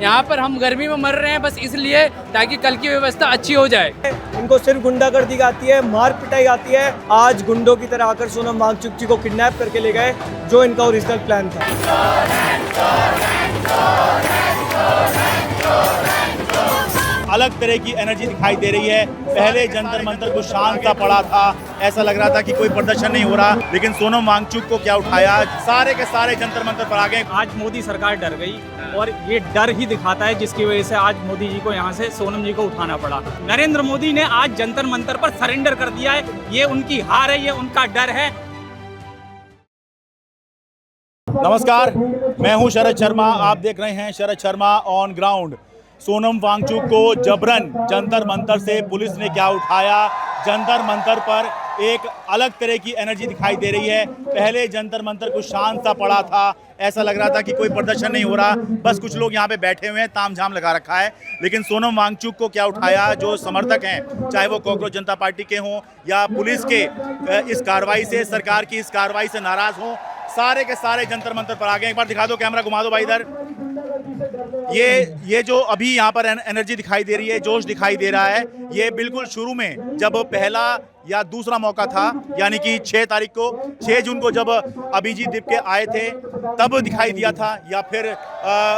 यहाँ पर हम गर्मी में मर रहे हैं बस इसलिए ताकि कल की व्यवस्था अच्छी हो जाए। इनको सिर्फ गुंडागर्दी आती है, मार पिटाई आती है। आज गुंडों की तरह आकर सोनम वांगचुक जी को किडनैप करके ले गए, जो इनका ओरिजिनल प्लान था। अलग तरह की एनर्जी दिखाई दे रही है। पहले जंतर मंतर कुछ शांत सा पड़ा था, ऐसा लग रहा था कि कोई प्रदर्शन नहीं हो रहा, लेकिन सोनम वांगचुक को क्या उठाया, सारे के सारे जंतर मंतर पर आ गए। आज मोदी सरकार डर गई और ये डर ही दिखाता है जिसकी वजह से आज मोदी जी को यहाँ से सोनम जी को उठाना पड़ा। नरेंद्र मोदी ने आज जंतर मंतर पर सरेंडर कर दिया है। ये उनकी हार है, ये उनका डर है। नमस्कार, मैं हूं शरद शर्मा, आप देख रहे हैं शरद शर्मा ऑन ग्राउंड। सोनम वांगचुक को जबरन जंतर मंतर से पुलिस ने क्या उठाया, जंतर मंतर पर एक अलग तरह की एनर्जी दिखाई दे रही है। पहले जंतर मंतर कुछ शांत सा पड़ा था, ऐसा लग रहा था कि कोई प्रदर्शन नहीं हो रहा, बस कुछ लोग यहाँ पे बैठे हुए हैं, तामझाम लगा रखा है। लेकिन सोनम वांगचुक को क्या उठाया, जो समर्थक हैं, चाहे वो कॉकरोच जनता पार्टी के हों या पुलिस के इस कार्रवाई से, सरकार की इस कार्रवाई से नाराज हों, सारे के सारे जंतर मंतर पर आ गए। एक बार दिखा दो, कैमरा घुमा दो भाई इधर। ये जो अभी यहाँ पर एनर्जी दिखाई दे रही है, जोश दिखाई दे रहा है, ये बिल्कुल शुरू में जब पहला या दूसरा मौका था, यानी कि 6 जून को जब अभिजीत दीपके आए थे तब दिखाई दिया था, या फिर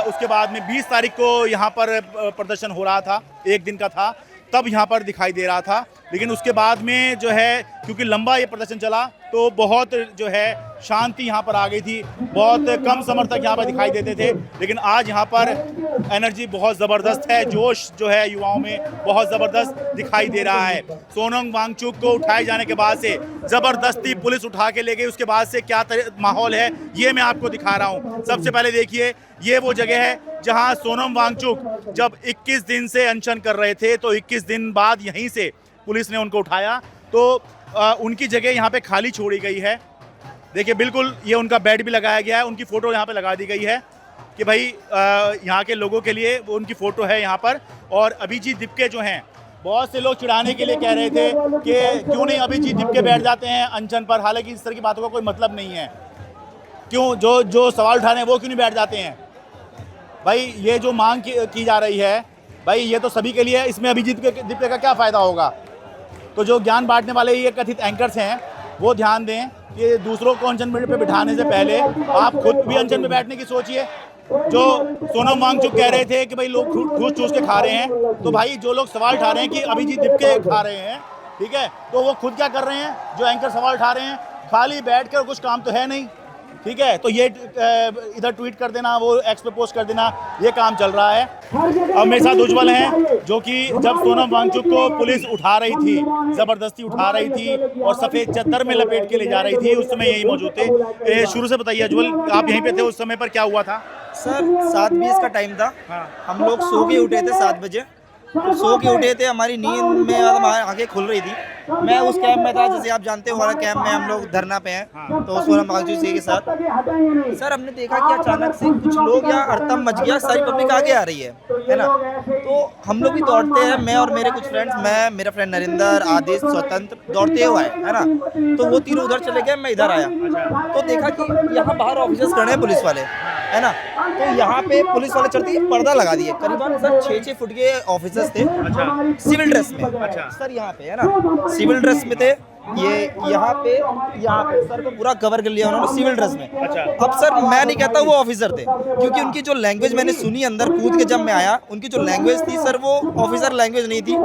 उसके बाद में 20 तारीख को यहाँ पर प्रदर्शन हो रहा था, एक दिन का था, तब यहाँ पर दिखाई दे रहा था। लेकिन उसके बाद में जो है, क्योंकि लंबा ये प्रदर्शन चला तो बहुत जो है शांति यहाँ पर आ गई थी, बहुत कम समर्थक यहाँ पर दिखाई देते थे। लेकिन आज यहाँ पर एनर्जी बहुत ज़बरदस्त है, जोश जो है युवाओं में बहुत ज़बरदस्त दिखाई दे रहा है। सोनम वांगचुक को उठाए जाने के बाद से ज़बरदस्ती पुलिस उठा के ले गई, उसके बाद से क्या माहौल है ये मैं आपको दिखा रहा हूँ। सबसे पहले देखिए, ये वो जगह है जहाँ सोनम वांगचुक जब 21 दिन से अनशन कर रहे थे, तो 21 दिन बाद यहीं से पुलिस ने उनको उठाया, तो उनकी जगह यहाँ पे खाली छोड़ी गई है। देखिए, बिल्कुल ये उनका बेड भी लगाया गया है, उनकी फ़ोटो यहाँ पे लगा दी गई है कि भाई यहाँ के लोगों के लिए वो उनकी फ़ोटो है यहाँ पर। और अभिजीत दीपके जो हैं, बहुत से लोग चिढ़ाने के लिए कह रहे थे कि क्यों नहीं अभिजीत दीपके बैठ जाते हैं अनशन पर, हालांकि इस तरह की बातों का कोई मतलब नहीं है। क्यों जो सवाल उठा रहे हैं वो क्यों नहीं बैठ जाते हैं? भाई ये जो मांग की जा रही है, भाई ये तो सभी के लिए है, इसमें अभिजीत दीपके का क्या फ़ायदा होगा? तो जो ज्ञान बांटने वाले ये कथित एंकर्स हैं वो ध्यान दें कि दूसरों को अनशन पे बिठाने से पहले आप खुद भी अनशन पे बैठने की सोचिए। जो सोनम वांगचुक कह रहे थे कि भाई लोग घूस चूस के खा रहे हैं, तो भाई जो लोग सवाल उठा रहे हैं कि अभिजीत दीपके खा रहे हैं, ठीक है, तो वो खुद क्या कर रहे हैं? जो एंकर सवाल उठा रहे हैं, खाली बैठ कर कुछ काम तो है नहीं, ठीक है, तो ये इधर ट्वीट कर देना, वो एक्स पे पोस्ट कर देना, ये काम चल रहा है। अब मेरे साथ उज्जवल हैं, जो कि जब सोनम वांगचुक को पुलिस उठा रही थी, ज़बरदस्ती उठा रही थी और सफ़ेद चद्दर में लपेट के ले जा रही थी, उस समय यही मौजूद थे। शुरू से बताइए उज्जवल, आप यहीं पे थे उस समय पर, क्या हुआ था? सर 7:20 का टाइम था। हाँ। हम लोग सो के उठे थे 7 बजे, सो के उठे थे, हमारी नींद में आंखें खुल रही थी। मैं उस कैंप में था, जैसे आप जानते हो, हमारा कैंप में हम लोग धरना पे हैं। हाँ। तो सोनम वांगचुक जी के साथ सर हमने देखा कि अचानक से कुछ लोग यहाँ हड़कंप मच गया, सारी पब्लिक आगे आ रही है ना। तो हम लोग भी दौड़ते हैं, मैं और मेरे कुछ फ्रेंड्स, मैं, मेरा फ्रेंड नरेंद्र, आदिश, स्वतंत्र, दौड़ते हुए आए, है ना। तो वो तीनों उधर चले गए, मैं इधर आया, तो देखा कि यहाँ बाहर ऑफिसर्स खड़े हैं पुलिस वाले, है ना। तो यहाँ पे पुलिस वाले चलते पर्दा लगा दिए, करीबन सर 6 फुट के ऑफिसर्स थे। अच्छा। सिविल ड्रेस में। अच्छा। सर यहाँ पे, है ना, सिविल ड्रेस में थे। ये यहाँ पे सर को पूरा कवर कर लिया उन्होंने सिविल ड्रेस में। अच्छा। अब सर मैं नहीं कहता वो ऑफिसर थे, क्योंकि उनकी जो लैंग्वेज मैंने सुनी अंदर कूद के जब मैं आया, उनकी जो लैंग्वेज थी सर वो ऑफिसर लैंग्वेज नहीं थी।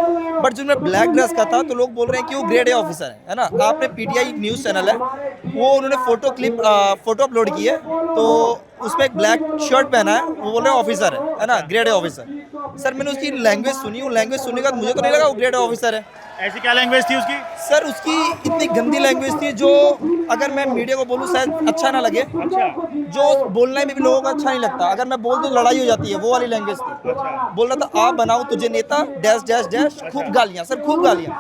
बट जो मैं ब्लैक ड्रेस का था, तो लोग बोल रहे हैं कि वो ग्रेड ए ऑफिसर है ना। आपने पीटीआई न्यूज़ चैनल है, वो उन्होंने फोटो अपलोड की है, तो उसमें एक ब्लैक शर्ट पहना है, वो बोल रहे हैं ऑफिसर है ना, ग्रेड ए ऑफिसर। सर मैंने उसकी लैंग्वेज सुनी, वो लैंग्वेज सुनने के बाद मुझे तो नहीं लगा वो ग्रेड ए ऑफिसर है। ऐसी क्या लैंग्वेज थी उसकी? सर उसकी इतनी गंदी लैंग्वेज थी, जो अगर मैं मीडिया को बोलूँ शायद अच्छा ना लगे। अच्छा। जो बोलने में भी लोगों को अच्छा नहीं लगता, अगर मैं बोल दूँ लड़ाई हो जाती है, वो वाली लैंग्वेज थी। अच्छा। बोल रहा था आप बनाओ तुझे नेता डैश डैश डैश, खूब गालियाँ सर, खूब गालियाँ।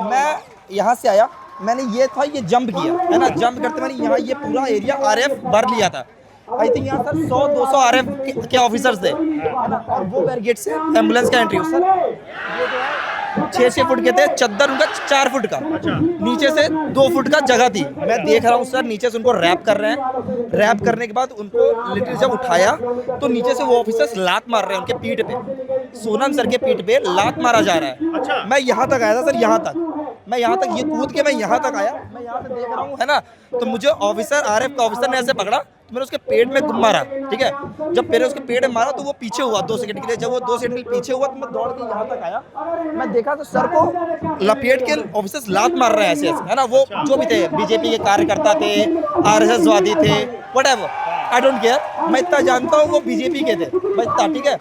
मैं यहाँ से आया, मैंने ये जंप किया, है ना, जंप करते मैंने यहाँ ये पूरा एरिया आरएफ भर लिया था। आई थिंक यहाँ सर 100-200 आरएफ के ऑफिसर्स थे, और वो बैरिकेड से एम्बुलेंस का एंट्री। सर ये जो है 6 फुट के थे, चद्दर उनका 4 फुट का, नीचे से 2 फुट का जगह थी। मैं देख रहा हूँ सर, नीचे से उनको रैप कर रहे हैं, रैप करने के बाद उनको लिटरली जब उठाया तो नीचे से वो ऑफिसर्स लात मार रहे हैं उनके पीठ पे, सोनम सर के पीठ पे लात मारा जा रहा है। मैं यहाँ तक आया था सर, यहाँ तक मैं यहाँ तक ये कूद के मैं यहाँ तक आया, मैं यहाँ से देख रहा हूँ है ना, तो मुझे ऑफिसर आरएफ का ऑफिसर ने ऐसे पकड़ा, तो मैंने उसके पेट में मारा, ठीक है। जब मैंने उसके पेट में मारा तो वो पीछे हुआ 2 सेकंड के लिए, जब वो 2 सेकंड के लिए पीछे हुआ तो मैं दौड़ के यहाँ तक आया, मैं देखा तो सर को लपेट के ऑफिसर्स लात मार रहे हैं ऐसे ऐसे, है ना। वो जो भी थे, बीजेपी के कार्यकर्ता थे, आरएसएस वादी थे, व्हाटएवर, आई डोंट केयर, मैं इतना जानता हूँ वो बीजेपी के थे, मैं इतना, ठीक है।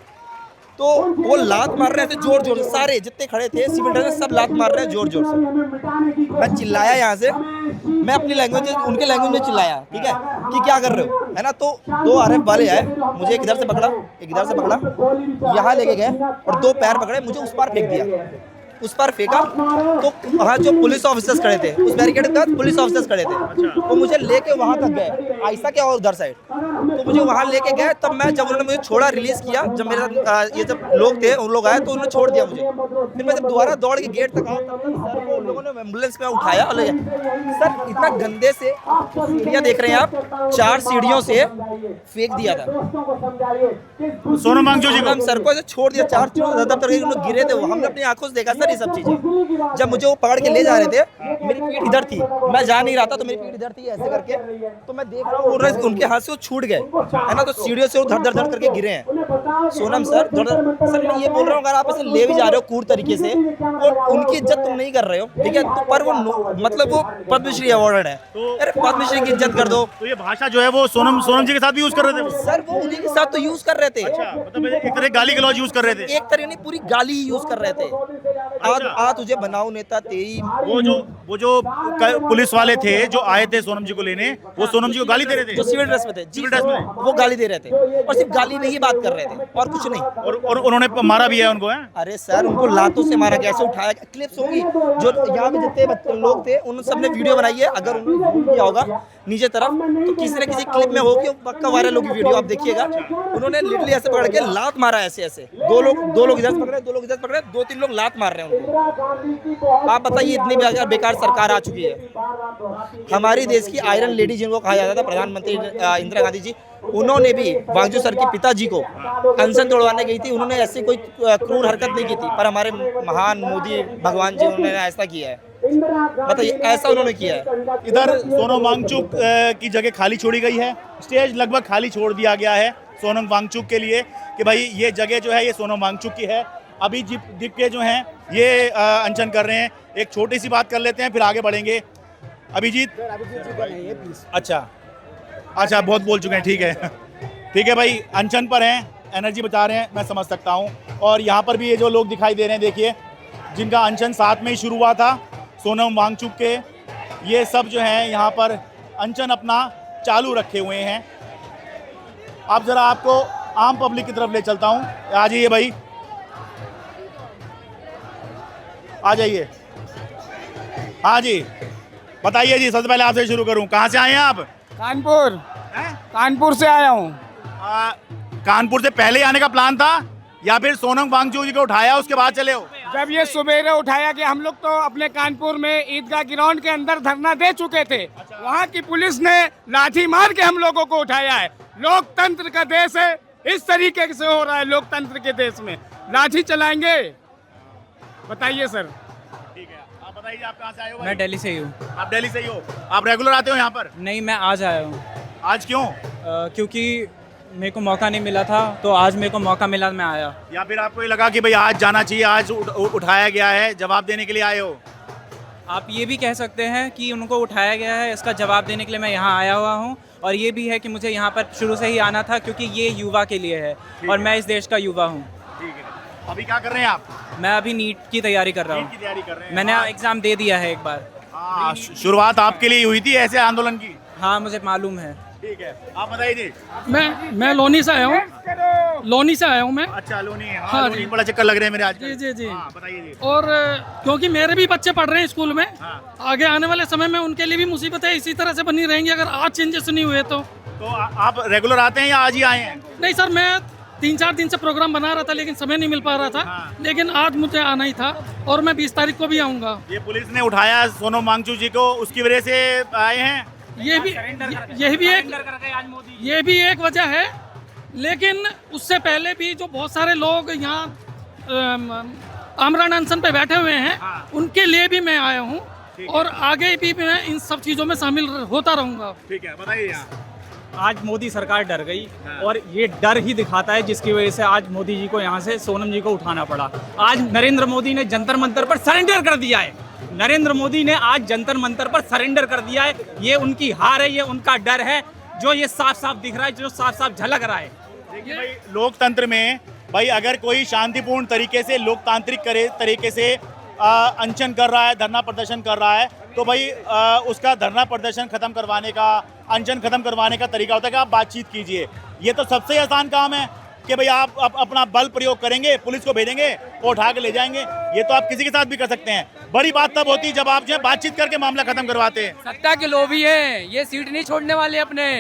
तो वो लात मार रहे थे जोर जोर से, सारे जितने खड़े थे सिविल ड्रेस सब लात मार रहे हैं जोर जोर से। मैं चिल्लाया यहाँ से, मैं अपनी लैंग्वेज उनके लैंग्वेज में चिल्लाया, ठीक है, कि क्या कर रहे हो, है ना। तो 2 आरएफ वाले आए, मुझे एक इधर से पकड़ा, एक इधर से पकड़ा, यहाँ लेके गए और 2 पैर पकड़े, मुझे उस पार फेंक दिया, उस पर फेंका तो वहाँ जो पुलिस ऑफिसर्स खड़े थे, उस बैरिकेड के बाद पुलिस ऑफिसर्स खड़े थे, तो मुझे लेके वहाँ तक गए, ऐसा क्या और उधर साइड, तो मुझे वहाँ लेके गए। तब मैं जब उन्होंने मुझे छोड़ा, रिलीज किया, जब मेरे ये जब लोग थे उन लोग आए तो उन्होंने छोड़ दिया मुझे। फिर मैं जब दोबारा दौड़ के गेट तक आया तब तक सर को उन लोगों ने एम्बुलेंस में उठाया और ले गया। सर इतना गंदे से सीढ़ियाँ देख रहे हैं आप, 4 सीढ़ियों से फेंक दिया था सोनम वांगचुक जी को, सर को ऐसे छोड़ दिया, 4 सीढ़ियों गिरे थे वो, हमने अपनी आंखों से देखा सर ये सब चीजें। जब मुझे वो पकड़ के ले जा रहे थे, मेरी पीठ इधर थी, मैं जा नहीं रहा था, तो मेरी पीठ इधर थी ऐसे करके, तो मैं देख रहा हूँ उनके हाथ से वो छूट गए, है ना, तो सीढ़ियों से वो धड़ धड़ धड़ करके गिरे हैं। सोनम सर सर मैं ये बोल रहा हूँ, अगर आप ऐसे ले भी जा रहे हो कूड़ तरीके से, और उनकी इज्जत तुम नहीं कर रहे हो, ठीक है, तो पर वो मतलब वो पद्मश्री अवार्ड है, अरे पद्मश्री की इज्जत कर दो। तो ये भाषा जो है वो सोनम जी के साथ भी यूज कर रहे थे सर, वो उन्हीं के साथ तो यूज कर रहे थे, मतलब एक तरह गाली गलौज यूज कर रहे थे, एक तरह नहीं पूरी गाली ही यूज कर रहे थे। आ तुझे बनाओ नेता तेरी, वो जो पुलिस वाले थे जो आए थे सोनम जी को लेने, वो सोनम जी को गाली दे रहे थे, जो सिविल ड्रेस में थे, सिविल ड्रेस में वो गाली दे रहे थे, और सिर्फ गाली नहीं बात कर रहे थे और कुछ नहीं, और उन्होंने मारा भी है उनको, है? अरे सर उनको लातों से मारा, कैसे उठाया, क्लिप्स होंगी जो यहाँ पे जितने लोग थे उन सब ने वीडियो बनाई है, अगर उन्होंने जूम किया होगा नीचे तरफ तो किसी न किसी क्लिप में होगी, पक्का वायरल होगी वीडियो, आप देखिएगा। उन्होंने लिटरली ऐसे पकड़ के लात मारा ऐसे ऐसे, 2 लोग इधर पकड़े, 2 लोग इधर पकड़े, 2-3 लोग लात मार रहे हैं उनको। आप बताइए इतनी बेकार सरकार आ चुकी है। हमारी देश की आयरन लेडी जिनको कहा जाता था प्रधानमंत्री इंदिरा गांधी जी, उन्होंने भी वांगचुक सर के पिताजी को अनशन तोड़वाने गई थी, उन्होंने ऐसी कोई क्रूर हरकत नहीं की थी, पर हमारे महान मोदी भगवान जी उन्होंने ऐसा किया है, बताइए ऐसा उन्होंने किया है। इधर सोनम वांगचुक की जगह खाली छोड़ी गई है, स्टेज लगभग खाली छोड़ दिया गया है सोनम वांगचुक के लिए कि भाई ये जगह जो है ये सोनम वांगचुक की है। अभी दीप के जो हैं ये अनशन कर रहे हैं। एक छोटी सी बात कर लेते हैं फिर आगे बढ़ेंगे। अभिजीत, अच्छा बहुत बोल चुके हैं, ठीक है भाई, अनशन पर हैं, एनर्जी बचा रहे हैं, मैं समझ सकता हूँ। और यहाँ पर भी ये जो लोग दिखाई दे रहे हैं, देखिए जिनका अनशन 7 में ही शुरू हुआ था, सोनम वांगचुक के, ये सब जो हैं यहाँ पर अनशन अपना चालू रखे हुए हैं। अब ज़रा आपको आम पब्लिक की तरफ ले चलता हूँ, आ जाइए भाई, आ जाइए। हाँ जी, बताइए जी, सबसे पहले आपसे शुरू करूँ, कहाँ से आए हैं आप? कानपुर से आया हूँ। कानपुर से पहले आने का प्लान था या फिर सोनम वांगचुक जी को उठाया उसके बाद चले हो? जब ये सवेरे उठाया कि हम लोग तो अपने कानपुर में ईदगाह ग्राउंड के अंदर धरना दे चुके थे, वहाँ की पुलिस ने लाठी मार के हम लोगों को उठाया है। लोकतंत्र का देश है, इस तरीके से हो रहा है लोकतंत्र के देश में, लाठी चलाएंगे? बताइए सर। ठीक है, आप बताइए आप कहाँ से आए हो? मैं दिल्ली से ही हूँ। आप दिल्ली से ही हो? आप रेगुलर आते हो यहाँ पर? नहीं, मैं आज आया हूँ। आज क्यों? क्योंकि मेरे को मौका नहीं मिला था, तो आज मेरे को मौका मिला, मैं आया। या फिर आपको ये लगा कि भाई आज जाना चाहिए, आज उठाया गया है, जवाब देने के लिए आए हो? आप ये भी कह सकते हैं कि उनको उठाया गया है, इसका जवाब देने के लिए मैं यहाँ आया हुआ हूँ। और ये भी है कि मुझे यहाँ पर शुरू से ही आना था, क्योंकि ये युवा के लिए है और मैं इस देश का युवा हूँ। ठीक है, अभी क्या कर रहे हैं आप? मैं अभी नीट की तैयारी कर रहा नीट की तैयारी कर रहे हूँ। हैं? मैंने एग्ज़ाम दे दिया है एक बार। हाँ, शुरुआत आपके लिए हुई थी ऐसे आंदोलन की? हाँ, मुझे मालूम है। ठीक है, आप बताइए जी। मैं लोनी से आया हूँ, लोनी से आया हूँ मैं। अच्छा, लोनी है। हाँ लोनी बड़ा चक्कर लग रहे हैं मेरे आज। जी जी जी। हाँ, बताइए जी। और क्योंकि मेरे भी बच्चे पढ़ रहे हैं स्कूल में, हाँ। आगे आने वाले समय में उनके लिए भी मुसीबतें इसी तरह से बनी रहेंगी अगर आज चेंजेस नहीं हुए तो। आप रेगुलर आते हैं या आज ही आए हैं? नहीं सर, मैं 3-4 दिन से प्रोग्राम बना रहा था लेकिन समय नहीं मिल पा रहा था, लेकिन आज मुझे आना ही था और मैं 20 तारीख को भी आऊँगा। ये पुलिस ने उठाया सोनम वांगचुक जी को, उसकी वजह से आए हैं। ये भी एक वजह है, लेकिन उससे पहले भी जो बहुत सारे लोग यहाँ आमरण अनशन पे बैठे हुए हैं, उनके लिए भी मैं आया हूँ और आगे भी मैं इन सब चीज़ों में शामिल होता रहूँगा। ठीक है, बताइए। यहाँ आज मोदी सरकार डर गई और ये डर ही दिखाता है जिसकी वजह से आज मोदी जी को यहाँ से सोनम जी को उठाना पड़ा। आज नरेंद्र मोदी ने जंतर मंतर पर सरेंडर कर दिया है। नरेंद्र मोदी ने आज जंतर मंतर पर सरेंडर कर दिया है। ये उनकी हार है, ये उनका डर है, जो ये साफ साफ दिख रहा है, जो साफ साफ झलक रहा है। देखिए भाई, लोकतंत्र में भाई अगर कोई शांतिपूर्ण तरीके से लोकतांत्रिक तरीके से अनशन कर रहा है, धरना प्रदर्शन कर रहा है, तो भाई उसका धरना प्रदर्शन खत्म करवाने का, अनशन खत्म करवाने का तरीका होता है कि आप बातचीत कीजिए। ये तो सबसे आसान काम है कि भाई आप अपना बल प्रयोग करेंगे, पुलिस को भेजेंगे, वो उठा के ले जाएंगे। ये तो आप किसी के साथ भी कर सकते हैं। बड़ी बात तब होती है जब आप जो है बातचीत करके मामला खत्म करवाते हैं। सत्ता के लोभी हैं, ये सीट नहीं छोड़ने वाले अपने,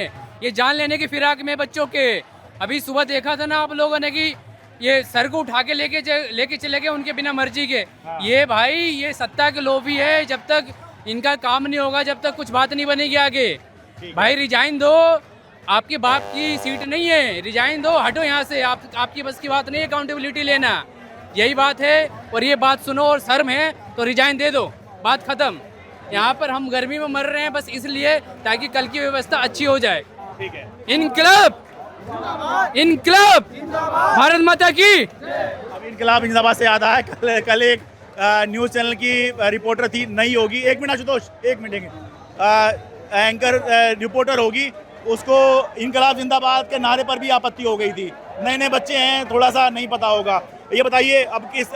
ये जान लेने की फिराक में बच्चों के। अभी सुबह देखा था ना आप लोगों ने कि ये सर को उठा के लेके चले गए उनके बिना मर्जी के। ये भाई ये सत्ता के लोभी है। जब तक इनका काम नहीं होगा, जब तक कुछ बात नहीं बनेगी आगे, भाई रिजाइन दो। आपके बाप की सीट नहीं है, रिजाइन दो, हटो यहाँ से। आपकी बस की बात नहीं है अकाउंटेबिलिटी लेना, यही बात है। और ये बात सुनो और शर्म है तो रिजाइन दे दो, बात खत्म। यहाँ पर हम गर्मी में मर रहे हैं बस इसलिए ताकि कल की व्यवस्था अच्छी हो जाए। ठीक है, इनकलाब इनकलाब, भारत माता की। अब इनकलाब जिंदाबाद से याद आया, कल एक न्यूज़ चैनल की रिपोर्टर थी, नहीं होगी, 1 minute Ashutosh, 1 minute, anchor reporter होगी, उसको इनकलाब जिंदाबाद के नारे पर भी आपत्ति हो गई थी। नए नए बच्चे हैं, थोड़ा सा नहीं पता होगा। ये बताइए अब किस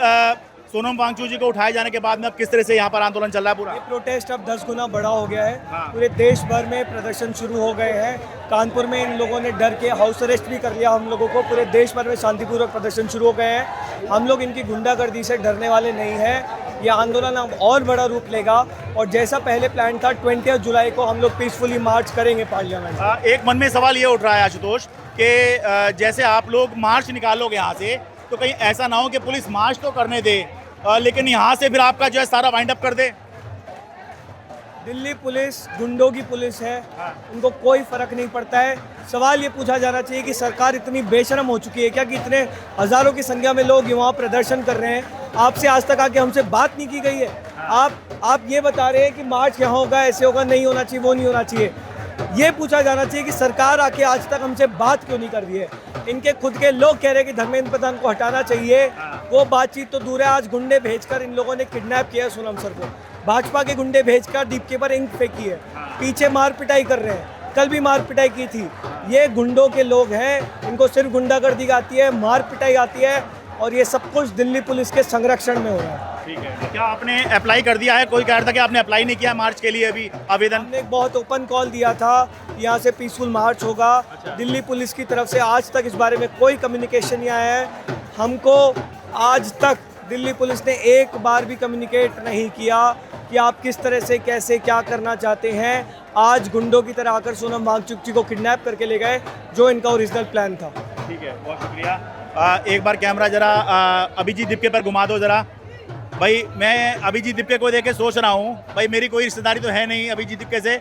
सोनम वांगचुक जी को उठाए जाने के बाद में अब किस तरह से यहाँ पर आंदोलन चल रहा है पूरा? ये प्रोटेस्ट अब 10 गुना बड़ा हो गया है। हाँ। पूरे देश भर में प्रदर्शन शुरू हो गए हैं। कानपुर में इन लोगों ने डर के हाउस अरेस्ट भी कर लिया हम लोगों को। पूरे देश भर में शांतिपूर्वक प्रदर्शन शुरू हो गए हैं। हम लोग इनकी गुंडागर्दी से डरने वाले नहीं हैं। ये आंदोलन अब और बड़ा रूप लेगा और जैसा पहले प्लान था 20 जुलाई को हम लोग पीसफुली मार्च करेंगे पार्लियामेंट। एक मन में सवाल ये उठ रहा है आशुतोष कि जैसे आप लोग मार्च निकालोगे यहाँ से, तो कहीं ऐसा ना हो कि पुलिस मार्च तो करने दे लेकिन यहाँ से फिर आपका जो है सारा वाइंड अप कर दे। दिल्ली पुलिस गुंडों की पुलिस है, उनको कोई फर्क नहीं पड़ता है। सवाल ये पूछा जाना चाहिए कि सरकार इतनी बेशर्म हो चुकी है क्या कि इतने हजारों की संख्या में लोग वहाँ प्रदर्शन कर रहे हैं, आपसे आज तक आके हमसे बात नहीं की गई है। आप ये बता रहे हैं कि मार्च यहाँ होगा, ऐसे होगा, नहीं होना चाहिए, वो नहीं होना चाहिए। ये पूछा जाना चाहिए कि सरकार आके आज तक हमसे बात क्यों नहीं कर रही है। इनके खुद के लोग कह रहे हैं कि धर्मेंद्र प्रधान को हटाना चाहिए, वो बातचीत तो दूर है। आज गुंडे भेजकर इन लोगों ने किडनैप किया है सोनम सर को, भाजपा के गुंडे भेजकर दीप के पर इंक फेंकी है, पीछे मार पिटाई कर रहे हैं, कल भी मार पिटाई की थी। ये गुंडों के लोग हैं, इनको सिर्फ गुंडागर्दी आती है, मार पिटाई आती है और ये सब कुछ दिल्ली पुलिस के संरक्षण में हो रहा है। ठीक है, क्या आपने अप्लाई कर दिया है? कोई कह रहा था कि आपने अप्लाई नहीं किया मार्च के लिए अभी आवेदन। हमने एक बहुत ओपन कॉल दिया था, यहाँ से पीसफुल मार्च होगा। दिल्ली पुलिस की तरफ से आज तक इस बारे में कोई कम्युनिकेशन नहीं आया है। हमको आज तक दिल्ली पुलिस ने एक बार भी कम्युनिकेट नहीं किया कि आप किस तरह से कैसे क्या करना चाहते हैं। आज गुंडों की तरह आकर सोनम वांगचुक जी को किडनैप करके ले गए, जो इनका ओरिजिनल प्लान था। ठीक है, बहुत शुक्रिया। एक बार कैमरा जरा अभिजीत दिप्के पर घुमा दो जरा। भाई मैं अभिजीत दिप्के को देख के सोच रहा हूँ, भाई मेरी कोई रिश्तेदारी तो है नहीं अभिजीत दिप्के से,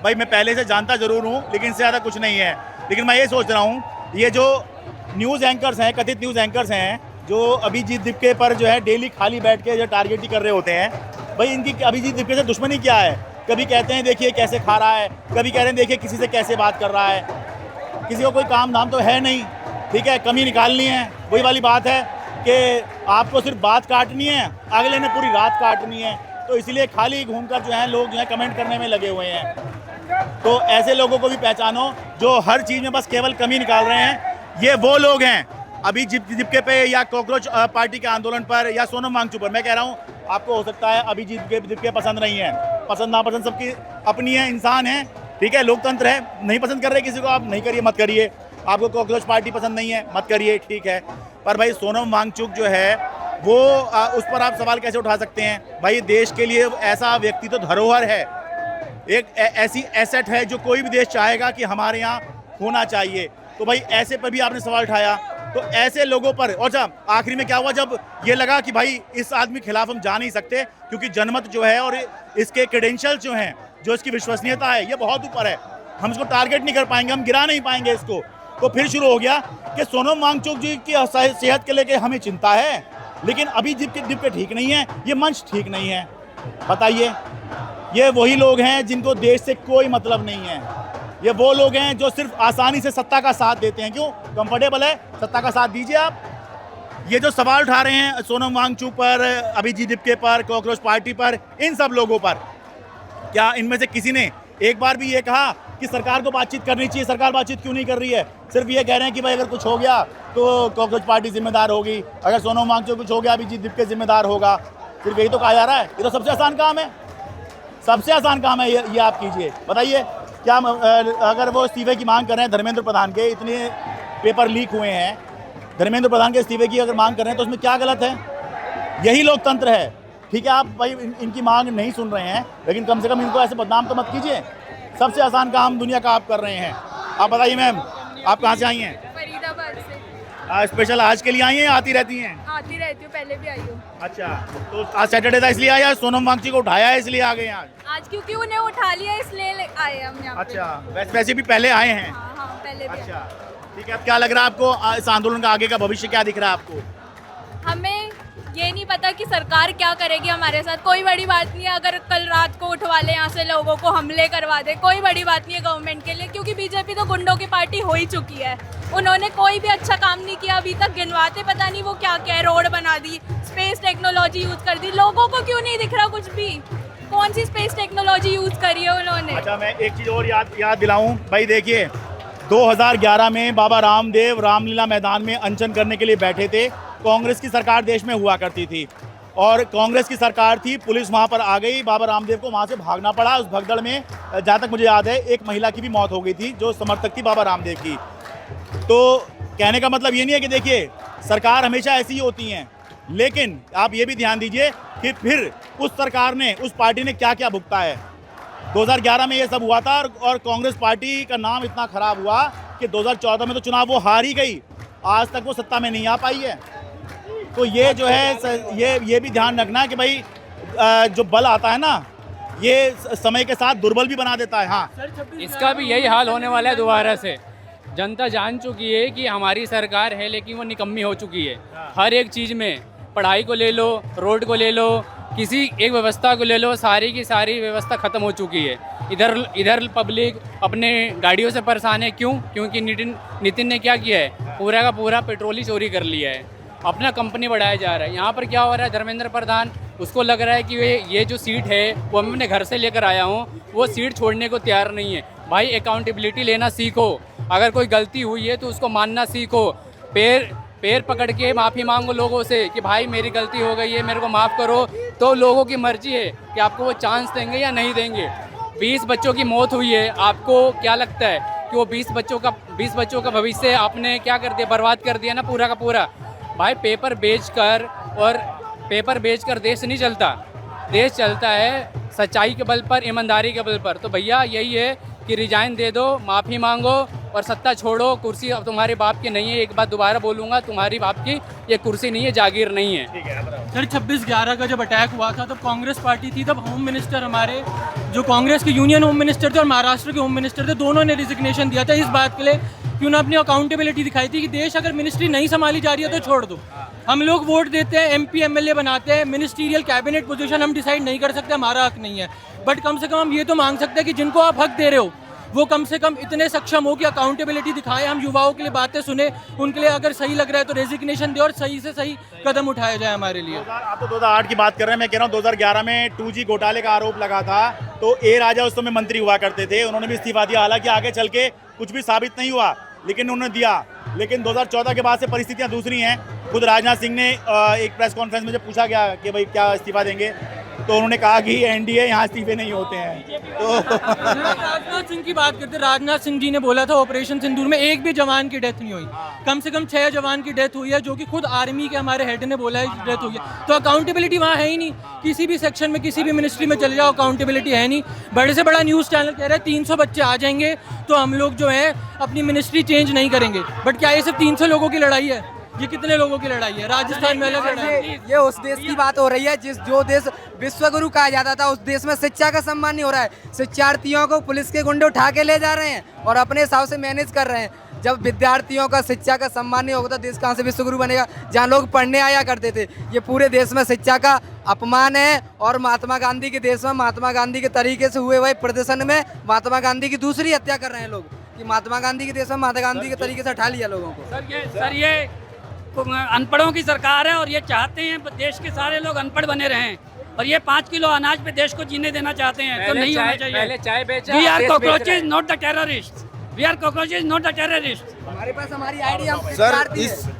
भाई मैं पहले से जानता ज़रूर हूँ लेकिन इससे ज़्यादा कुछ नहीं है। लेकिन मैं ये सोच रहा हूँ, ये जो न्यूज़ एंकर्स हैं, कथित न्यूज़ एंकर्स हैं, जो अभिजीत दिप्के पर जो है डेली खाली बैठ के जो टारगेट ही कर रहे होते हैं, भाई इनकी अभिजीत दिप्के से दुश्मनी क्या है? कभी कहते हैं देखिए कैसे खा रहा है, कभी कह रहे हैं देखिए किसी से कैसे बात कर रहा है। किसी को कोई काम धाम तो है नहीं, ठीक है, कमी निकालनी है। वही वाली बात है कि आपको सिर्फ बात काटनी है, अगले ने पूरी रात काटनी है, तो इसलिए खाली घूमकर जो है लोग जो है कमेंट करने में लगे हुए हैं। तो ऐसे लोगों को भी पहचानो जो हर चीज़ में बस केवल कमी निकाल रहे हैं। ये वो लोग हैं अभी दिप्के पे या कॉकरोच पार्टी के आंदोलन पर या सोनम वांगचुक पर। मैं कह रहा हूँ आपको हो सकता है अभिजीत दिप्के पसंद नहीं है, पसंद नापसंद सबकी अपनी है, इंसान है, ठीक है, लोकतंत्र है, नहीं पसंद कर रहे किसी को आप नहीं करिए, मत करिए। आपको कॉकरोच पार्टी पसंद नहीं है, मत करिए, ठीक है। पर भाई सोनम वांगचुक जो है वो उस पर आप सवाल कैसे उठा सकते हैं? भाई देश के लिए ऐसा व्यक्ति तो धरोहर है, एक ऐसी एसेट है जो कोई भी देश चाहेगा कि हमारे यहाँ होना चाहिए। तो भाई ऐसे पर भी आपने सवाल उठाया, तो ऐसे लोगों पर, और जब आखिरी में क्या हुआ, जब ये लगा कि भाई इस आदमी के खिलाफ हम जा नहीं सकते क्योंकि जनमत जो है और इसके क्रेडेंशियल जो हैं, जो इसकी विश्वसनीयता है, ये बहुत ऊपर है, हम इसको टारगेट नहीं कर पाएंगे, हम गिरा नहीं पाएंगे इसको। तो फिर शुरू हो गया कि सोनम वांगचुक जी की सेहत के लेके हमें चिंता है, लेकिन अभी दिप के ठीक नहीं है, ये मंच ठीक नहीं है। बताइए, ये वही लोग हैं जिनको देश से कोई मतलब नहीं है, ये वो लोग हैं जो सिर्फ आसानी से सत्ता का साथ देते हैं। क्यों? कंफर्टेबल है, सत्ता का साथ दीजिए आप। ये जो सवाल उठा रहे हैं सोनम वांगचुक पर, अभिजीत दिपके पर, कॉकरोच पार्टी पर, इन सब लोगों पर, क्या इनमें से किसी ने एक बार भी ये कहा कि सरकार को बातचीत करनी चाहिए? सरकार बातचीत क्यों नहीं कर रही है? सिर्फ ये कह रहे हैं कि भाई अगर कुछ हो गया तो कॉकरोच पार्टी जिम्मेदार होगी, अगर सोनम वांगचुक कुछ हो गया अभिजीत दिपके जिम्मेदार होगा। सिर्फ यही तो कहा जा रहा है। ये तो सबसे आसान काम है, सबसे आसान काम है ये आप कीजिए। बताइए, क्या अगर वो इस्तीफे की मांग कर रहे हैं धर्मेंद्र प्रधान के, इतने पेपर लीक हुए हैं, धर्मेंद्र प्रधान के इस्तीफे की अगर मांग कर रहे हैं तो उसमें क्या गलत है? यही लोकतंत्र है। ठीक है, आप भाई इनकी मांग नहीं सुन रहे हैं, लेकिन कम से कम इनको ऐसे बदनाम तो मत कीजिए। सबसे आसान काम दुनिया का आप कर रहे हैं। आप बताइए मैम, आप कहाँ से आई हैं? फरीदाबाद से। स्पेशल आज के लिए आई हैं या आती रहती हैं? आती रहती हूँ, पहले भी आई हूँ। अच्छा, तो आज सैटरडे था इसलिए आया, सोनम वांगचुक को उठाया है इसलिए आ गए आज? आज क्योंकि उन्हें उठा लिया इसलिए आए हम यहाँ पे। अच्छा, वैसे भी पहले आए हैं? हाँ हाँ, पहले भी। अच्छा, ठीक है। अब क्या लग रहा है आपको, इस आंदोलन का आगे का भविष्य क्या दिख रहा है आपको? हमें ये नहीं पता कि सरकार क्या करेगी हमारे साथ। कोई बड़ी बात नहीं है अगर कल रात को उठवा ले यहाँ से लोगों को, हमले करवा दे, कोई बड़ी बात नहीं है गवर्नमेंट के लिए, क्योंकि बीजेपी तो गुंडों की पार्टी हो ही चुकी है। उन्होंने कोई भी अच्छा काम नहीं किया अभी तक। गिनवाते पता नहीं वो क्या क्या है, रोड बना दी, स्पेस टेक्नोलॉजी यूज कर दी। लोगों को क्यों नहीं दिख रहा कुछ भी? कौन सी स्पेस टेक्नोलॉजी यूज करी है उन्होंने? अच्छा, मैं एक चीज़ और याद दिलाऊं भाई। देखिए, 2011 में बाबा रामदेव रामलीला मैदान में अनशन करने के लिए बैठे थे। कांग्रेस की सरकार देश में हुआ करती थी और कांग्रेस की सरकार थी, पुलिस वहां पर आ गई, बाबा रामदेव को वहां से भागना पड़ा। उस भगदड़ में जहाँ तक मुझे याद है एक महिला की भी मौत हो गई थी जो समर्थक थी बाबा रामदेव की। तो कहने का मतलब ये नहीं है कि देखिए सरकार हमेशा ऐसी ही होती हैं, लेकिन आप ये भी ध्यान दीजिए कि फिर उस सरकार ने, उस पार्टी ने क्या क्या भुगता है। 2011 में ये सब हुआ था और कांग्रेस पार्टी का नाम इतना खराब हुआ कि 2014 में तो चुनाव वो हार ही गई, आज तक वो सत्ता में नहीं आ पाई है। तो ये जो है ये भी ध्यान रखना कि भाई जो बल आता है ना, ये समय के साथ दुर्बल भी बना देता है। हाँ, इसका भी यही हाल होने वाला है दोबारा से। जनता जान चुकी है कि हमारी सरकार है लेकिन वो निकम्मी हो चुकी है। हर एक चीज़ में, पढ़ाई को ले लो, रोड को ले लो, किसी एक व्यवस्था को ले लो, सारी की सारी व्यवस्था ख़त्म हो चुकी है। इधर पब्लिक अपने गाड़ियों से परेशान है। क्यों? क्योंकि नितिन ने क्या किया है, पूरा का पूरा पेट्रोल ही चोरी कर लिया है, अपना कंपनी बढ़ाया जा रहा है। यहाँ पर क्या हो रहा है, धर्मेंद्र प्रधान उसको लग रहा है कि ये जो सीट है वो मैं अपने घर से लेकर आया हूँ, वो सीट छोड़ने को तैयार नहीं है। भाई अकाउंटेबिलिटी लेना सीखो, अगर कोई गलती हुई है तो उसको मानना सीखो, पैर पकड़ के माफ़ी मांगो लोगों से कि भाई मेरी गलती हो गई है, मेरे को माफ़ करो। तो लोगों की मर्जी है कि आपको वो चांस देंगे या नहीं देंगे। 20 बच्चों की मौत हुई है, आपको क्या लगता है कि वो 20 बच्चों का भविष्य आपने क्या कर दिया, बर्बाद कर दिया ना पूरा का पूरा। भाई पेपर बेचकर देश नहीं चलता, देश चलता है सच्चाई के बल पर, ईमानदारी के बल पर। तो भैया यही है कि रिजाइन दे दो, माफ़ी मांगो और सत्ता छोड़ो। कुर्सी अब तुम्हारे बाप की नहीं है, एक बात दोबारा बोलूँगा, तुम्हारी बाप की ये कुर्सी नहीं है, जागीर नहीं है। सर 26/11 का जब अटैक हुआ था तब कांग्रेस पार्टी थी, तब होम मिनिस्टर हमारे जो कांग्रेस के यूनियन होम मिनिस्टर थे और महाराष्ट्र के होम मिनिस्टर थे, दोनों ने रिजिग्नेशन दिया था इस बात के लिए कि उन्होंने अपनी अकाउंटेबिलिटी दिखाई थी कि देश अगर मिनिस्ट्री नहीं संभाली जा रही है तो छोड़ दो। हम लोग वोट देते हैं, MP MLA बनाते हैं, मिनिस्ट्रियल कैबिनेट पोजीशन हम डिसाइड नहीं कर सकते, हमारा हक नहीं है। बट कम से कम हम ये तो मांग सकते हैं कि जिनको आप हक दे रहे हो वो कम से कम इतने सक्षम हो कि अकाउंटेबिलिटी दिखाएं, हम युवाओं के लिए बातें सुने, उनके लिए अगर सही लग रहा है तो रेजिग्नेशन दे और सही से सही कदम उठाया जाए हमारे लिए। आप तो 2008 की बात कर रहे हैं, मैं कह रहा हूँ 2011 में 2G घोटाले का आरोप लगा था, तो A राजा उस समय मंत्री हुआ करते थे, उन्होंने भी इस्तीफा दिया। हालांकि आगे चल के कुछ भी साबित नहीं हुआ, लेकिन उन्होंने दिया। लेकिन 2014 के बाद से परिस्थितियाँ दूसरी हैं। खुद राजनाथ सिंह ने एक प्रेस कॉन्फ्रेंस में जब पूछा गया कि भाई क्या इस्तीफा देंगे, तो उन्होंने कहा कि एनडीए यहाँ इस्तीफे नहीं होते हैं। तो राजनाथ सिंह की बात करते, राजनाथ सिंह जी ने बोला था ऑपरेशन सिंदूर में एक भी जवान की डेथ नहीं हुई, कम से कम 6 जवान की डेथ हुई है, जो कि खुद आर्मी के हमारे हेड ने बोला है डेथ हुई है। तो अकाउंटेबिलिटी वहाँ है ही नहीं, किसी भी सेक्शन में किसी भी मिनिस्ट्री में चले जाओ अकाउंटेबिलिटी है नहीं। बड़े से बड़ा न्यूज़ चैनल कह रहा है 300 बच्चे आ जाएंगे तो हम लोग जो है अपनी मिनिस्ट्री चेंज नहीं करेंगे, बट क्या ये सिर्फ 300 लोगों की लड़ाई है? ये कितने लोगों की लड़ाई है? राजस्थान में अलग लड़ाई। ये उस देश की बात हो रही है जो देश विश्वगुरु कहा जाता था, उस देश में शिक्षा का सम्मान नहीं हो रहा है। शिक्षार्थियों को पुलिस के गुंडे उठा के ले जा रहे हैं और अपने हिसाब से मैनेज कर रहे हैं। जब विद्यार्थियों का शिक्षा का सम्मान नहीं होगा तो देश कहाँ से विश्वगुरु बनेगा? जहाँ लोग पढ़ने आया करते थे। ये पूरे देश में शिक्षा का अपमान है। और महात्मा गांधी के देश में महात्मा गांधी के तरीके से हुए हुए प्रदर्शन में महात्मा गांधी की दूसरी हत्या कर रहे हैं लोग, कि महात्मा गांधी के देश में महात्मा गांधी के तरीके से उठा लिया लोगों को। सर ये अनपढ़ों की सरकार है और ये चाहते हैं देश के सारे लोग अनपढ़ बने रहें, और ये 5 किलो अनाज पे देश को जीने देना चाहते हैं, तो नहीं होना चाहिए। पहले चाय बेचा, we are cockroaches not the terrorist, we are cockroaches not the terrorist. हमारे पास हमारी आइडिया सर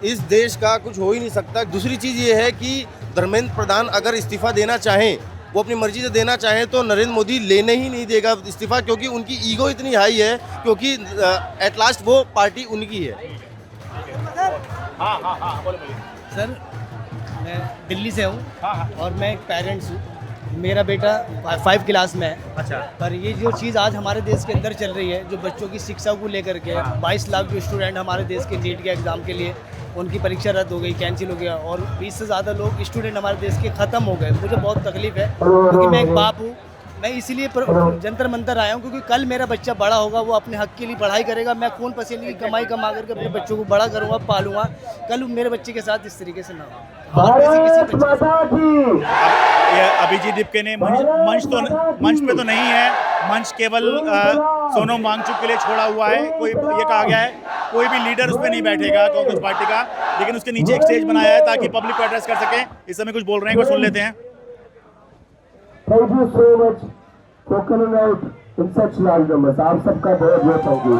इस देश का कुछ हो ही नहीं सकता। दूसरी चीज़ ये है कि धर्मेंद्र प्रधान अगर इस्तीफा देना चाहें, वो अपनी मर्जी से देना चाहें, तो नरेंद्र मोदी लेने ही नहीं देगा इस्तीफा, क्योंकि उनकी ईगो इतनी हाई है, क्योंकि एट लास्ट वो पार्टी उनकी है। सर मैं दिल्ली से हूँ और मैं एक पेरेंट्स हूँ। मेरा बेटा 5 क्लास में है। अच्छा। पर ये जो चीज़ आज हमारे देश के अंदर चल रही है, जो बच्चों की शिक्षा को लेकर के 22 लाख जो स्टूडेंट हमारे देश के नीट के एग्ज़ाम के लिए उनकी परीक्षा रद्द हो गई, कैंसिल हो गया, और 20 से ज़्यादा लोग स्टूडेंट हमारे देश के ख़त्म हो गए। मुझे बहुत तकलीफ़ है, क्योंकि मैं एक बाप हूँ। मैं इसीलिए जंतर मंतर आया हूँ, क्योंकि कल मेरा बच्चा बड़ा होगा, वो अपने हक के लिए पढ़ाई करेगा। मैं खून पसीने की कमाई कमा करके अपने बच्चों को बड़ा करूँगा, पालूंगा। कल मेरे बच्चे के साथ इस तरीके से ना हो। ये अभिजीत दिपके ने मंच पे तो नहीं है, मंच केवल सोनम वांगचुक के लिए छोड़ा हुआ है। कोई ये कहा गया है कोई भी लीडर उस पर नहीं बैठेगा कांग्रेस पार्टी का, लेकिन उसके नीचे एक स्टेज बनाया है ताकि पब्लिक को एड्रेस कर सके। इस समय कुछ बोल रहे हैं, कुछ सुन लेते हैं। Thank you so much for coming out in such large numbers. आप सबका बहुत बहुत thank you.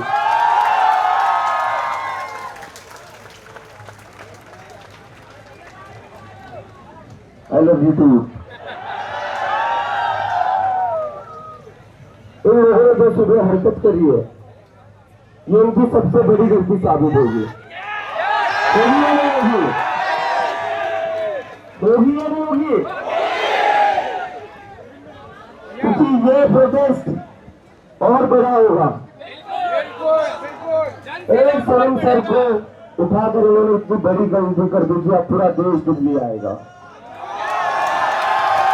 I love you too। इन लोगों ने जो सुबह हरकत करी है, ये इनकी सबसे बड़ी गलती साबित होगी। होगी या नहीं होगी? होगी या नहीं होगी? क्योंकि ये प्रोटेस्ट और बड़ा होगा। एक सोनम सर को उठाकर उन्होंने इतनी बड़ी गलती कर दी कि अब पूरा देश दिल्ली आएगा,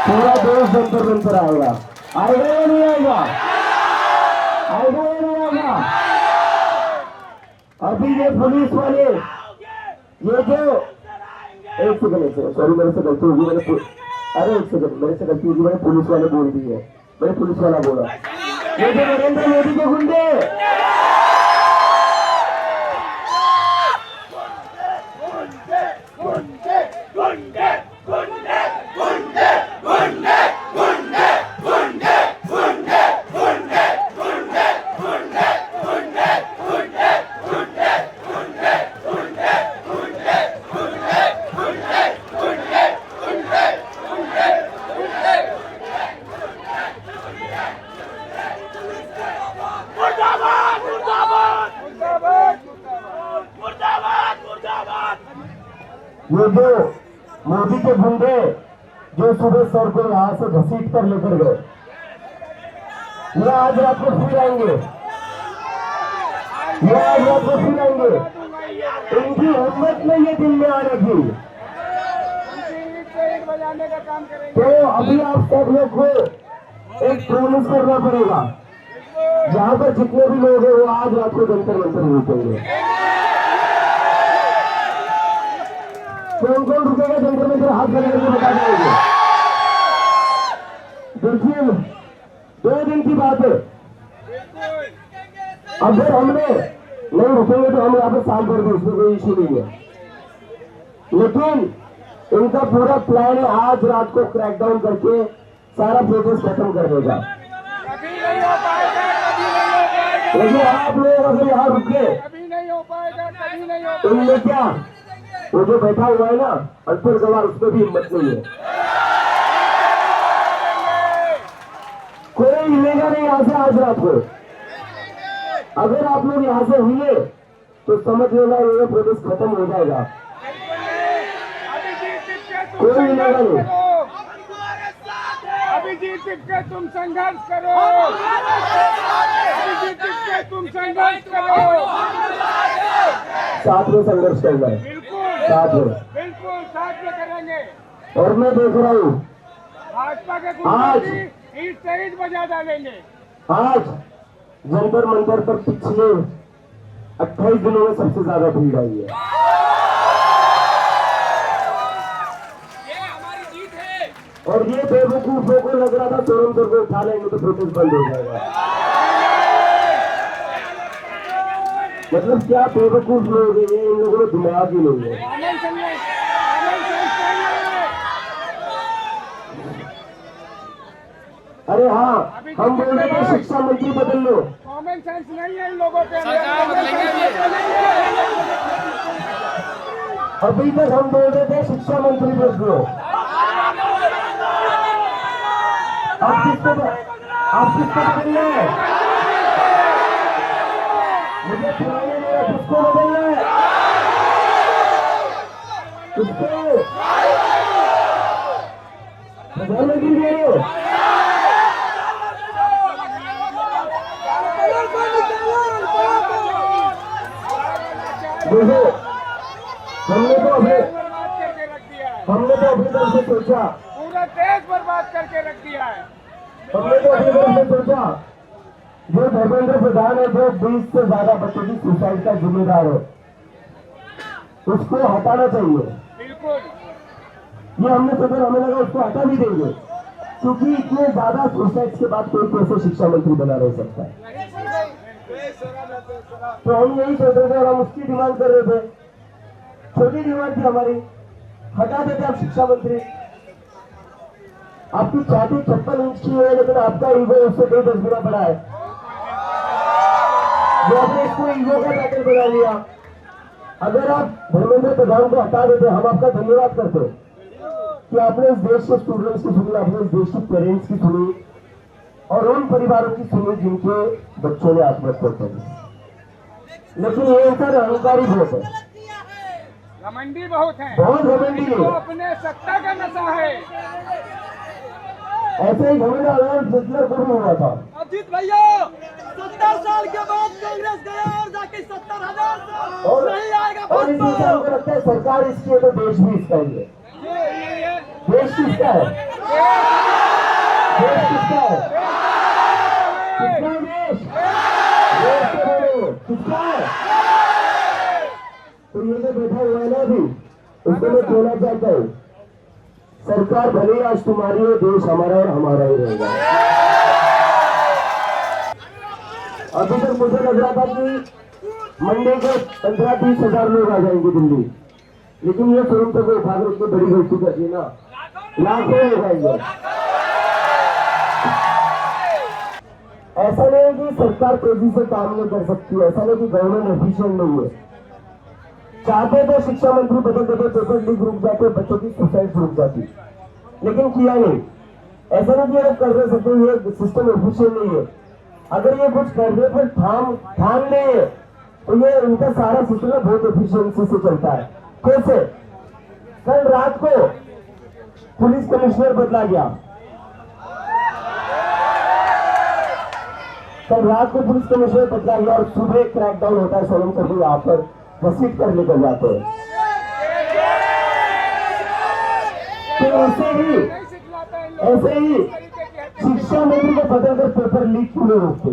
पूरा देश जंतर मंतर आएगा। आएगा या नहीं आएगा? आएगा या नहीं आएगा? अभी ये पुलिस वाले, ये जो एक सेकंड सॉरी मेरे से गलती होगी, अरे एक सेकंड मेरे से गलती होगी, मैंने पुलिस वाले बोल दी है, मैंने पुलिस वाला बोला। ये जो नरेंद्र मोदी के गुंडे, ये जो मोदी के गुंडे जो सुबह सर को यहाँ से घसीट कर लेकर गए, ये आज रात को फिर आएंगे, ये आज रात को फिर आएंगे। इनकी हिम्मत नहीं है दिल में आने की। तो अभी आप सब लोग को एक प्रोमिस करना पड़ेगा, यहाँ पर जितने भी लोग हैं वो आज रात को जंतर मंतर रुकेंगे। कौन कौन रुकेगा जंतर मंतर? हाथ खड़े करके बता देंगे। देखिए 2 दिन की बात है, अगर हमने नहीं रुकेंगे तो हम यहाँ पे साल भर भी, उसमें कोई इशू नहीं है। लेकिन इनका पूरा प्लान है आज रात को क्रैकडाउन करके सारा प्रोसेस खत्म कर देगा। लेकिन आप लोग अगर यहाँ रुके, इनमें क्या वो जो बैठा हुआ है ना अनपढ़ गवार, उसमें भी हिम्मत नहीं है। कोई हिलेगा नहीं यहाँ से आज रात को। अगर आप लोग यहाँ से हिले तो समझ लेना ये प्रोटेस्ट खत्म हो जाएगा। कोई हिलेगा नहीं। अभिजीत के तुम संघर्ष करो, अभिजीत के तुम संघर्ष करो। साथ में संघर्ष करना है, साथ में, बिल्कुल साथ में करेंगे। और मैं देख रहा हूँ भाजपा के आज ईट से ईट बजा डालेंगे। आज जंतर मंतर पर पिछले 28 दिनों में सबसे ज्यादा भीड़ आई है। और ये बेवकूफों को लग रहा था सोनम सर को उठा लेंगे तो प्रोटेस्ट बंद हो जाएगा। मतलब क्या बेवकूफ लोग हैं, इन लोगों को दिमाग ही नहीं है। अरे हाँ, हम बोल रहे थे शिक्षा मंत्री बदल लो। कॉमन सेंस नहीं है इन लोगों के अभी तक हम बोल रहे थे शिक्षा मंत्री बदल लो। आप किसको बदलना है? मुझे सुनाने मेरा किसको बदलना है? किसको? प्रधानमंत्री जी देखो, हमने तो अपनी तरफ से सोचा, पूरा देश बर्बाद करके रख दिया है। हमने तो अपनी तरफ से सोचा जो धर्मेंद्र प्रधान है, जो 20 से ज्यादा बच्चों की सुसाइड का जिम्मेदार है, उसको हटाना चाहिए। बिल्कुल ये हमने सोचा, हमें लगा उसको हटा भी देंगे, क्योंकि इतने ज्यादा सुसाइड के बाद कोई कैसे शिक्षा मंत्री बना रह सकता है। तो हम यही सोच रहे थे और हम उसकी डिमांड कर रहे थे। छोटी डिमांड थी हमारी, हटा देते आप शिक्षा मंत्री। आपकी छाती 56 इंच की है, लेकिन आपका ईगो उससे 10 गुना बड़ा है। जो आपने इसको ईगो का बैटल बना लिया। अगर आप धर्मेंद्र प्रधान को हटा देते, हम आपका धन्यवाद करते कि आपने इस देश के स्टूडेंट्स की सुनी, आपने इस देश के पेरेंट्स की सुनी और उन परिवारों की सुनी जिनके बच्चों ने आत्महत्या की। लेकिन ये इंसान अहंकारी बहुत है, घमंडी बहुत है, बहुत घमंडी है। अपने सत्ता का नशा है। ऐसे ही घमंड हिटलर को भी हुआ था। अजीत भैया 70 साल के बाद कांग्रेस गया और जाके 70,000 नहीं आएगा। और इस इंसान को लगता है सरकार इसकी है तो देश भी इसका ही है। देश किसका है? देश किसका है? किसका है देश? देश के बोलो किसका है? तो ये जो बैठा हुआ है ना अभी, उसको मैं बोलना चाहता हूँ, सरकार भले आज तुम्हारी है, देश हमारा और हमारा ही रहेगा। अभी तक मुझे लग रहा था कि मंडे को 15-20 हजार लोग आ जाएंगे दिल्ली, लेकिन ये सोनम सर को उठाकर इतनी बड़ी गलती कर दी ना, लाखों हो जाएंगे। ऐसा नहीं है कि सरकार तेजी से काम नहीं कर सकती, ऐसा नहीं कि गवर्नमेंट एफिशिएंट नहीं है। चाहते तो शिक्षा मंत्री बदल देते, पेपर लीक रुक जाते, बच्चों की सुसाइड रुक जाती, लेकिन किया नहीं। ऐसा नहीं कि आप कर रहे सकते, ये सिस्टम एफिशिएंट नहीं है। अगर ये कुछ करने पर ठान ले तो ये उनका सारा सिस्टम बहुत एफिशिएंसी से चलता है। कैसे? कल रात को पुलिस कमिश्नर बदला गया, कल रात को पुलिस कमिश्नर बदला गया और सुबह क्रैकडाउन होता है, सोनम सर को यहाँ पर घसीट कर लेकर जाते हैं। तो ऐसे ही शिक्षा मंत्री को बदलकर पेपर लीक क्यों नहीं रोकते?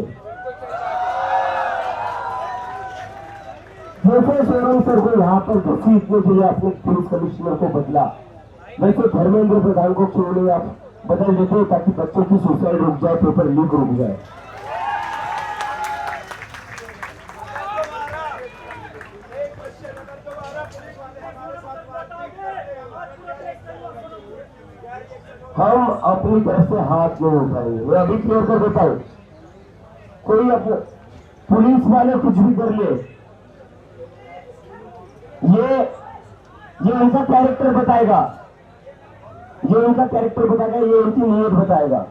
जैसे सोनम सर को यहाँ पर घसीटने के लिए आपने पुलिस कमिश्नर को बदला, वैसे धर्मेंद्र प्रधान को क्यों नहीं आप बदल देते ताकि बच्चों की सुसाइड रुक जाए, पेपर लीक रुक जाए। हम अपनी तरफ से हाथ नहीं उठाएंगे। मैं अभी क्लियर कर देता हूं, कोई अपने पुलिस वाले कुछ भी कर ले, ये उनका कैरेक्टर बताएगा, ये उनका कैरेक्टर बताएगा, ये उनकी नीयत बताएगा।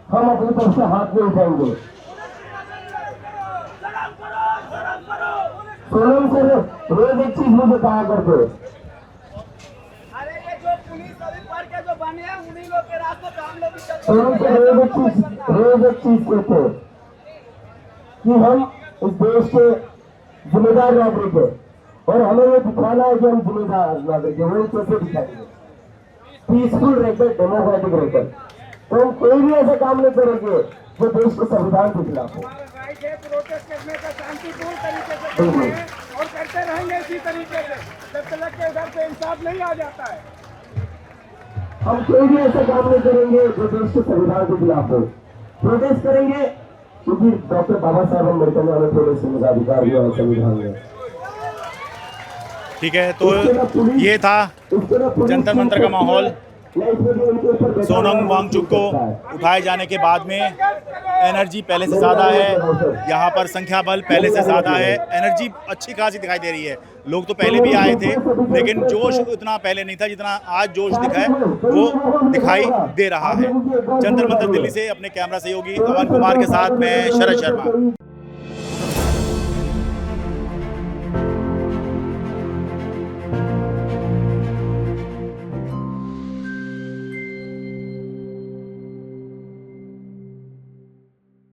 हम अपनी तरफ से हाथ नहीं उठाएंगे। सोनम सर रोज एक चीज मुझे कहा करते, अरे ये जो पुलिस अभी पढ़ के जो बने हैं उन्हीं लोग के रास्ते पे हम लोग भी चलते सोनम सर रोज एक चीज कहते कि हम इस देश के जिम्मेदार नागरिक है और हमें ये दिखाना है कि हम जिम्मेदार नागरिक है। वो कैसे दिखाएंगे? पीसफुल रहकर, डेमोक्रेटिक रहकर। तो हम कोई भी ऐसा काम नहीं करेंगे जो देश के संविधान के खिलाफ हो। राइट है प्रोटेस्ट करने का शांतिपूर्ण तरीके से करते हैं और करते रहेंगे इसी तरीके से जब तक के इधर से इंसाफ नहीं आ जाता है। हम कोई भी ऐसा काम नहीं करेंगे जो देश के संविधान के खिलाफ हो। प्रोटेस्ट करेंगे क्योंकि डॉक्टर बाबा साहब अम्बेडकर ने हमें प्रोटेस्ट करने का अधिकार दिया है संविधान में। ठीक है, तो ये था जंतर मंतर का माहौल। सोनम वांगचुक को उठाए जाने के बाद में एनर्जी पहले से ज़्यादा है, यहाँ पर संख्या बल पहले से ज़्यादा है, एनर्जी अच्छी खासी दिखाई दे रही है। लोग तो पहले भी आए थे लेकिन जोश उतना पहले नहीं था जितना आज जोश दिखा है, वो दिखाई दे रहा है। जंतर मंतर दिल्ली से अपने कैमरा सहयोगी अवन कुमार के साथ मैं शरद शर्मा।